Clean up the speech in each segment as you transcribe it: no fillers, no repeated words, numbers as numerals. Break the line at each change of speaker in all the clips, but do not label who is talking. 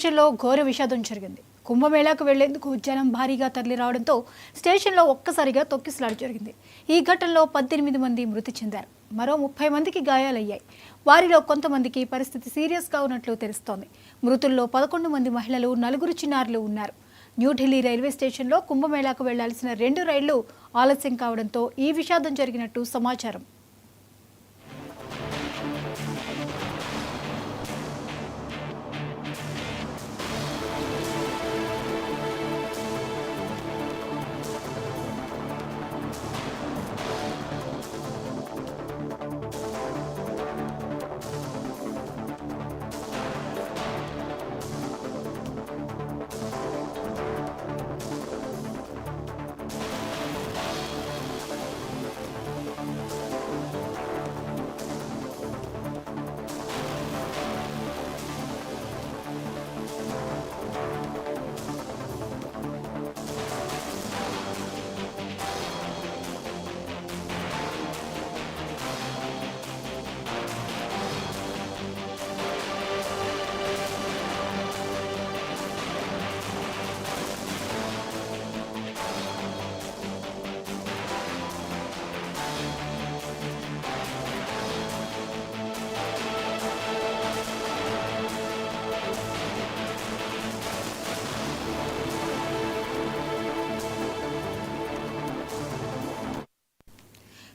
స్టేషన్లో ఘోర విషాదం జరిగింది. కుంభమేళాకు వెళ్లేందుకు జనం భారీగా తరలి రావడంతో స్టేషన్లో ఒక్కసారిగా తొక్కిసలాట జరిగింది. ఈ ఘటనలో 18 మంది మృతి చెందారు. మరో 30 మందికి గాయాలయ్యాయి. వారిలో కొంతమందికి పరిస్థితి సీరియస్గా ఉన్నట్లు తెలుస్తోంది. మృతుల్లో 11 మంది మహిళలు, 4 చిన్నారులు ఉన్నారు. న్యూఢిల్లీ రైల్వే స్టేషన్లో కుంభమేళాకు వెళ్లాల్సిన 2 రైళ్లు ఆలస్యం కావడంతో ఈ విషాదం జరిగినట్టు సమాచారం.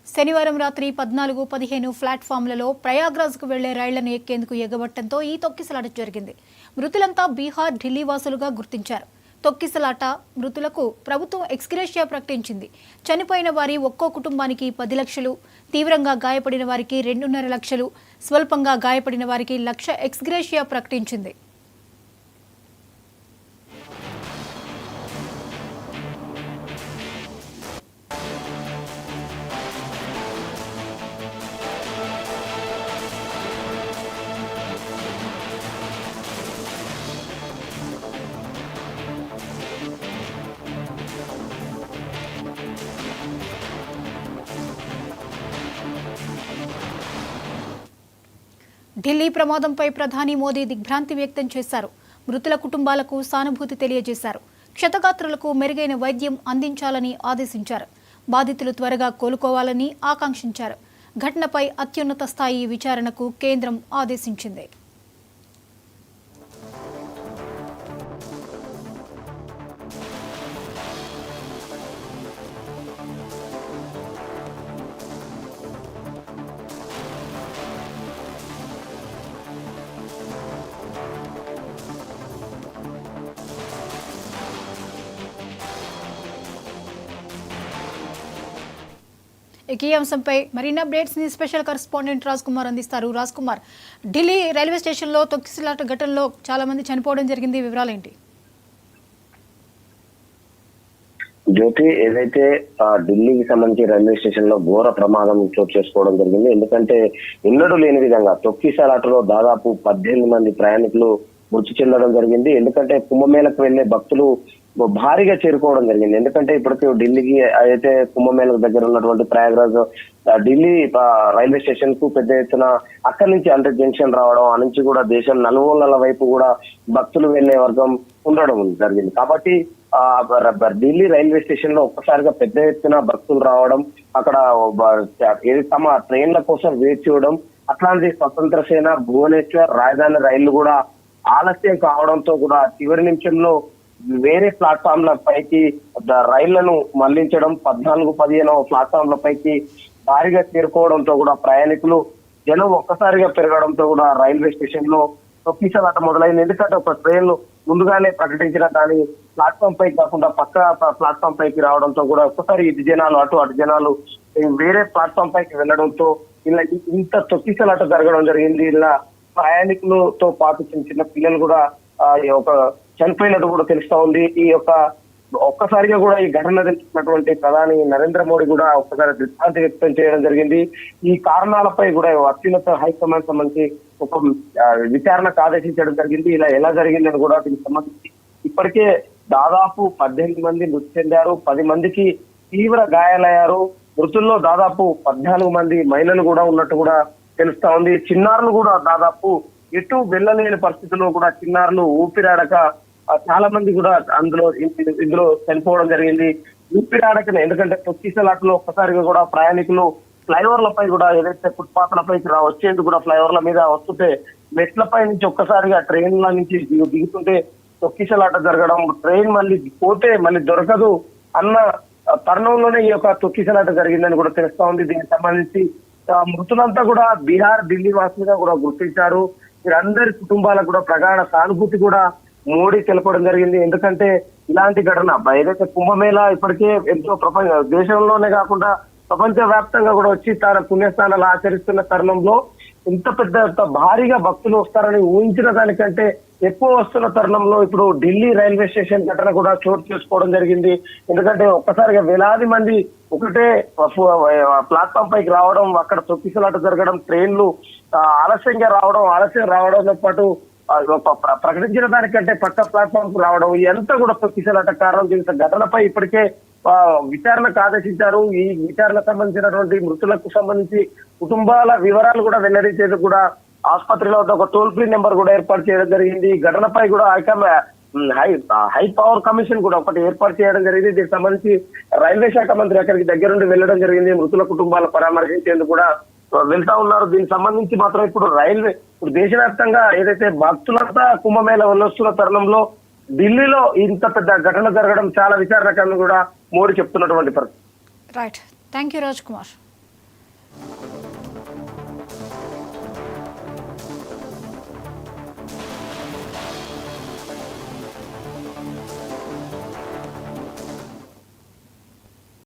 శనివారం రాత్రి 14, 15 ప్లాట్ఫామ్లలో ప్రయాగ్రాజ్కు వెళ్లే రైళ్లను ఎక్కేందుకు ఎగబట్టడంతో ఈ తొక్కిసలాట జరిగింది. మృతులంతా బీహార్, ఢిల్లీ వాసులుగా గుర్తించారు. తొక్కిసలాట మృతులకు ప్రభుత్వం ఎక్స్గ్రేషియా ప్రకటించింది. చనిపోయిన వారి ఒక్కో కుటుంబానికి 10 లక్షలు, తీవ్రంగా గాయపడిన వారికి 2.5 లక్షలు, స్వల్పంగా గాయపడిన వారికి 1 లక్ష ఎక్స్గ్రేషియా ప్రకటించింది. ఢిల్లీ ప్రమాదంపై ప్రధాని మోదీ దిగ్భ్రాంతి వ్యక్తం చేశారు. మృతుల కుటుంబాలకు సానుభూతి తెలియజేశారు. క్షతగాత్రులకు మెరుగైన వైద్యం అందించాలని ఆదేశించారు. బాధితులు త్వరగా కోలుకోవాలని ఆకాంక్షించారు. ఘటనపై అత్యున్నత స్థాయి విచారణకు కేంద్రం ఆదేశించింది. ఈ అంశంపై మరిన్ని అప్డేట్స్ ని స్పెషల్ కరెస్పాండెంట్ రాజ్ కుమార్ అందిస్తారు. రాజ్ కుమార్, ఢిల్లీ రైల్వే స్టేషన్లో తొక్కిసలాట ఘటనలో చాలా మంది చనిపోవడం జరిగింది. వివరాలు ఏంటి?
జ్యోతి, ఏదైతే ఢిల్లీకి సంబంధించి రైల్వే స్టేషన్ లో ఘోర ప్రమాదం చోటు చేసుకోవడం జరిగింది. ఎందుకంటే ఎన్నడూ లేని విధంగా తొక్కిసలాటలో దాదాపు 18 మంది ప్రయాణికులు మృతి చెందడం జరిగింది. ఎందుకంటే కుంభమేళకు వెళ్లే భక్తులు భారీగా చేరుకోవడం జరిగింది. ఎందుకంటే ఇప్పటికే ఢిల్లీకి అయితే కుంభమేళకు దగ్గర ఉన్నటువంటి ప్రయాగ్రాజ్ ఢిల్లీ రైల్వే స్టేషన్ కు పెద్ద ఎత్తున అక్కడి నుంచి అంటే జంక్షన్ రావడం, ఆ నుంచి కూడా దేశం నలుమూలల వైపు కూడా భక్తులు వెళ్లే వర్గం ఉండడం జరిగింది. కాబట్టి ఢిల్లీ రైల్వే స్టేషన్ లో ఒక్కసారిగా పెద్ద ఎత్తున భక్తులు రావడం, అక్కడ తమ ట్రైన్ల కోసం వేచి చూడడం, అట్లాంటి స్వతంత్ర సేన, భువనేశ్వర్, రాజధాని రైళ్లు కూడా ఆలస్యం కావడంతో కూడా చివరి నిమిషంలో వేరే ప్లాట్ఫామ్ల పైకి రైళ్లను మళ్లించడం, 14, 15 ప్లాట్ఫామ్ల పైకి భారీగా చేరుకోవడంతో కూడా ప్రయాణికులు జనం ఒక్కసారిగా పెరగడంతో కూడా రైల్వే స్టేషన్ లో తొక్కిసలాట మొదలైంది. ఎందుకంటే ఒక ట్రైన్ ముందుగానే ప్రకటించిన కానీ ప్లాట్ఫామ్ పైకి కాకుండా పక్క ప్లాట్ఫామ్ పైకి రావడంతో కూడా ఒక్కసారి ఇటు జనాలు అటు జనాలు వేరే ప్లాట్ఫామ్ పైకి వెళ్లడంతో ఇలా ఇంత తొక్కిసలాట జరగడం జరిగింది. ఇలా ప్రయాణికులతో పాటు చిన్న పిల్లలు కూడా ఒక చనిపోయినట్టు కూడా తెలుస్తా ఉంది. ఈ యొక్క ఒక్కసారిగా కూడా ఈ ఘటన తెలిసినటువంటి ప్రధాని నరేంద్ర మోడీ కూడా ఒక్కసారి దిగ్భ్రాంతి వ్యక్తం చేయడం జరిగింది. ఈ కారణాలపై కూడా అత్యున్నత హైకమాండ్ సంబంధించి ఒక విచారణకు ఆదేశించడం జరిగింది. ఇలా ఎలా జరిగిందని కూడా దీనికి సంబంధించి ఇప్పటికే దాదాపు 18 మంది మృతి చెందారు, 10 మందికి తీవ్ర గాయాలయ్యారు. మృతుల్లో దాదాపు 14 మంది మహిళలు కూడా ఉన్నట్టు కూడా తెలుస్తా ఉంది. చిన్నారులు కూడా దాదాపు ఎటు వెళ్ళలేని పరిస్థితుల్లో కూడా చిన్నారులు ఊపిరాడక చాలా మంది కూడా ఇందులో చనిపోవడం జరిగింది. ఊపిరాడకనే, ఎందుకంటే తొక్కిసలాటలో ఒక్కసారిగా కూడా ప్రయాణికులు ఫ్లైఓవర్లపై కూడా ఏదైతే ఫుట్పాత్లపైకి వచ్చేందుకు కూడా ఫ్లైఓవర్ల మీద వస్తుంటే మెట్లపై నుంచి ఒక్కసారిగా ట్రైన్ల నుంచి దిగుతుంటే తొక్కిసలాట జరగడం, ట్రైన్ మళ్ళీ పోతే మళ్ళీ దొరకదు అన్న తరుణంలోనే ఈ యొక్క తొక్కిసలాట జరిగిందని కూడా తెలుస్తా ఉంది. దీనికి సంబంధించి మృతులంతా కూడా బీహార్, ఢిల్లీ వాసులుగా కూడా గుర్తించారు. వీరందరి కుటుంబాలకు కూడా ప్రగాఢ సానుభూతి కూడా మోడీ తెలపడం జరిగింది. ఎందుకంటే ఇలాంటి ఘటన ఏదైతే కుంభమేళా ఇప్పటికే ఎంతో దేశంలోనే కాకుండా ప్రపంచ వ్యాప్తంగా కూడా వచ్చి తన పుణ్యస్థానాలు ఆచరిస్తున్న తరుణంలో ఇంత పెద్ద భారీగా భక్తులు వస్తారని ఊహించిన దానికంటే ఎక్కువ వస్తున్న తరుణంలో ఇప్పుడు ఢిల్లీ రైల్వే స్టేషన్ ఘటన కూడా చోటు చేసుకోవడం జరిగింది. ఎందుకంటే ఒక్కసారిగా వేలాది మంది ఒకటే ప్లాట్ఫామ్ పైకి రావడం, అక్కడ తొక్కిసలాట జరగడం, ట్రైన్లు ఆలస్యం రావడంతో పాటు ప్రకటించిన దానికంటే పక్క ప్లాట్ఫామ్ కు రావడం, ఎంత కూడా తొక్కిసలాట కారణం. దీని ఘటనపై ఇప్పటికే విచారణకు ఆదేశించారు. ఈ విచారణకు సంబంధించినటువంటి మృతులకు సంబంధించి కుటుంబాల వివరాలు కూడా వెల్లడించేందుకు కూడా ఆసుపత్రిలో ఒక టోల్ ఫ్రీ నెంబర్ కూడా ఏర్పాటు చేయడం జరిగింది. ఈ ఘటనపై కూడా హై పవర్ కమిషన్ కూడా ఒకటి ఏర్పాటు చేయడం జరిగింది. దీనికి సంబంధించి రైల్వే శాఖ మంత్రి అక్కడికి దగ్గరుండి వెళ్లడం జరిగింది. మృతుల కుటుంబాల పరామర్శించేందుకు కూడా వెళ్తా ఉన్నారు. దీనికి సంబంధించి మాత్రం ఇప్పుడు దేశవ్యాప్తంగా ఏదైతే భక్తులంతా కుంభమేళ వెళ్ళొస్తున్న తరుణంలో ఢిల్లీలో ఇంత పెద్ద ఘటన జరగడం చాలా విచారణకరంగా కూడా మోడీ చెప్తున్నటువంటి పరిస్థితి.
Right, thank you Raj Kumar.